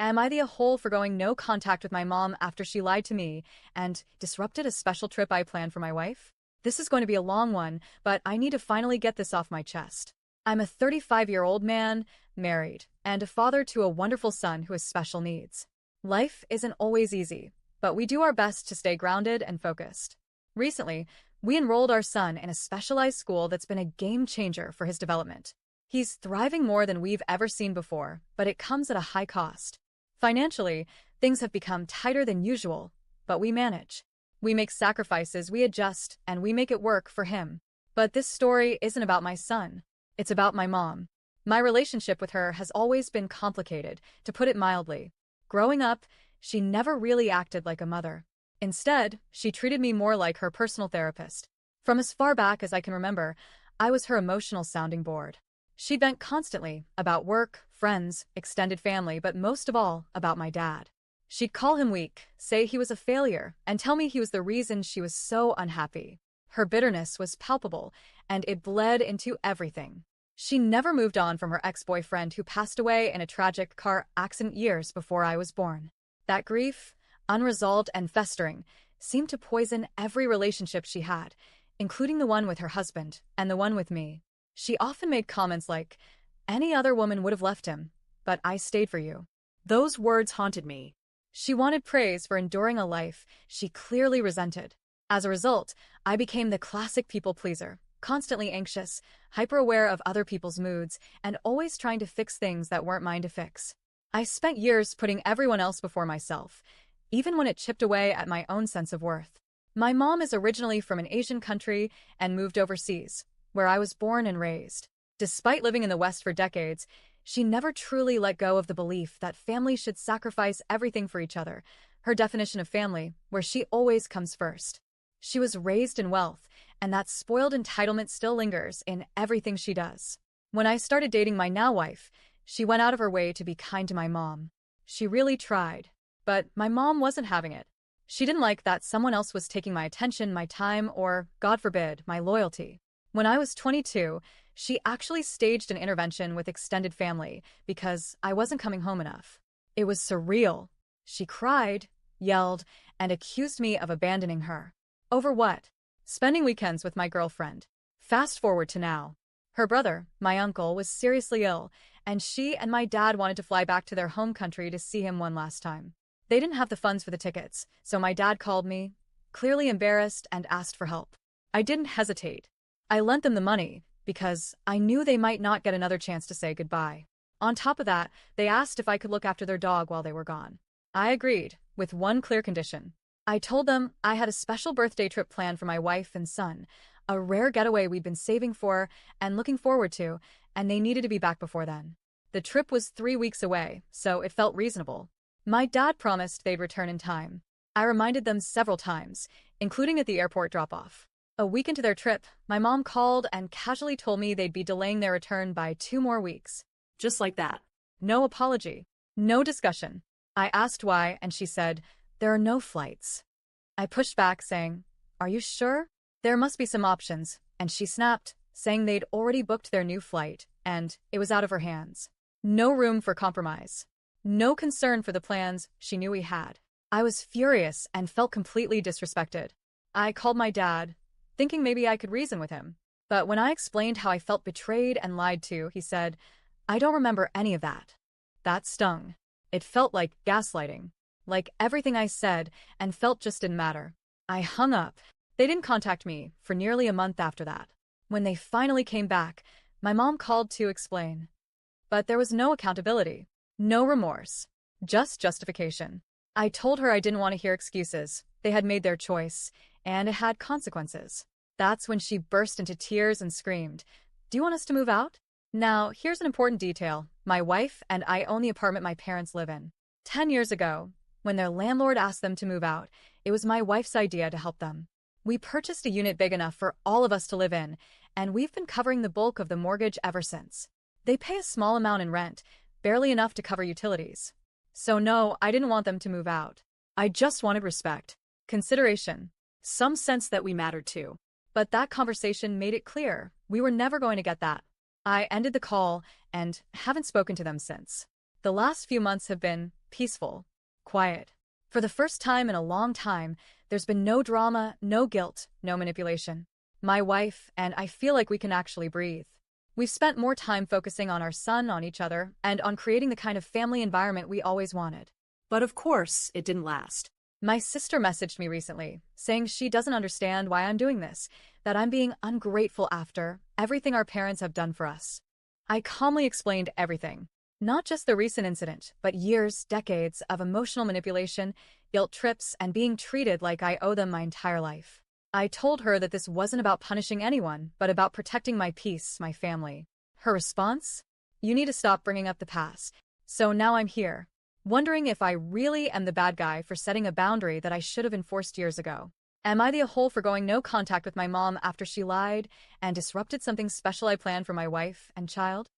Am I the a-hole for going no contact with my mom after she lied to me and disrupted a special trip I planned for my wife? This is going to be a long one, but I need to finally get this off my chest. I'm a 35-year-old man, married, and a father to a wonderful son who has special needs. Life isn't always easy, but we do our best to stay grounded and focused. Recently, we enrolled our son in a specialized school that's been a game changer for his development. He's thriving more than we've ever seen before, but it comes at a high cost. Financially, things have become tighter than usual, but we manage. We make sacrifices, we adjust, and we make it work for him. But this story isn't about my son. It's about my mom. My relationship with her has always been complicated, to put it mildly. Growing up, she never really acted like a mother. Instead, she treated me more like her personal therapist. From as far back as I can remember, I was her emotional sounding board. She'd vent constantly about work, friends, extended family, but most of all, about my dad. She'd call him weak, say he was a failure, and tell me he was the reason she was so unhappy. Her bitterness was palpable, and it bled into everything. She never moved on from her ex-boyfriend who passed away in a tragic car accident years before I was born. That grief, unresolved and festering, seemed to poison every relationship she had, including the one with her husband and the one with me. She often made comments like, "Any other woman would have left him, but I stayed for you." Those words haunted me. She wanted praise for enduring a life she clearly resented. As a result, I became the classic people pleaser, constantly anxious, hyper-aware of other people's moods, and always trying to fix things that weren't mine to fix. I spent years putting everyone else before myself, even when it chipped away at my own sense of worth. My mom is originally from an Asian country and moved overseas, where I was born and raised. Despite living in the West for decades, she never truly let go of the belief that family should sacrifice everything for each other, her definition of family, where she always comes first. She was raised in wealth, and that spoiled entitlement still lingers in everything she does. When I started dating my now wife, she went out of her way to be kind to my mom. She really tried. But my mom wasn't having it. She didn't like that someone else was taking my attention, my time, or, God forbid, my loyalty. When I was 22, she actually staged an intervention with extended family because I wasn't coming home enough. It was surreal. She cried, yelled, and accused me of abandoning her. Over what? Spending weekends with my girlfriend. Fast forward to now. Her brother, my uncle, was seriously ill, and she and my dad wanted to fly back to their home country to see him one last time. They didn't have the funds for the tickets, so my dad called me, clearly embarrassed, and asked for help. I didn't hesitate. I lent them the money because I knew they might not get another chance to say goodbye. On top of that, they asked if I could look after their dog while they were gone. I agreed, with one clear condition. I told them I had a special birthday trip planned for my wife and son, a rare getaway we'd been saving for and looking forward to, and they needed to be back before then. The trip was 3 weeks away, so it felt reasonable. My dad promised they'd return in time. I reminded them several times, including at the airport drop-off. A week into their trip, my mom called and casually told me they'd be delaying their return by 2 more weeks. Just like that. No apology. No discussion. I asked why, and she said, "There are no flights." I pushed back, saying, "Are you sure? There must be some options," and she snapped, saying they'd already booked their new flight, and it was out of her hands. No room for compromise. No concern for the plans she knew we had. I was furious and felt completely disrespected. I called my dad, thinking maybe I could reason with him. But when I explained how I felt betrayed and lied to, he said, "I don't remember any of that." That stung. It felt like gaslighting. Like everything I said and felt just didn't matter. I hung up. They didn't contact me for nearly a month after that. When they finally came back, my mom called to explain. But there was no accountability. No remorse. Just justification. I told her I didn't want to hear excuses. They had made their choice, and it had consequences. That's when she burst into tears and screamed, "Do you want us to move out?" Now, here's an important detail. My wife and I own the apartment my parents live in. 10 years ago, when their landlord asked them to move out, it was my wife's idea to help them. We purchased a unit big enough for all of us to live in, and we've been covering the bulk of the mortgage ever since. They pay a small amount in rent, barely enough to cover utilities. So no, I didn't want them to move out. I just wanted respect, consideration, some sense that we mattered too. But that conversation made it clear we were never going to get that. I ended the call and haven't spoken to them since. The last few months have been peaceful, quiet. For the first time in a long time, there's been no drama, no guilt, no manipulation. My wife and I feel like we can actually breathe. We've spent more time focusing on our son, on each other, and on creating the kind of family environment we always wanted. But of course, it didn't last. My sister messaged me recently, saying she doesn't understand why I'm doing this, that I'm being ungrateful after everything our parents have done for us. I calmly explained everything. Not just the recent incident, but years, decades of emotional manipulation, guilt trips, and being treated like I owe them my entire life. I told her that this wasn't about punishing anyone, but about protecting my peace, my family. Her response? You need to stop bringing up the past. So now I'm here, wondering if I really am the bad guy for setting a boundary that I should have enforced years ago. Am I the a-hole for going no contact with my mom after she lied and disrupted something special I planned for my wife and child?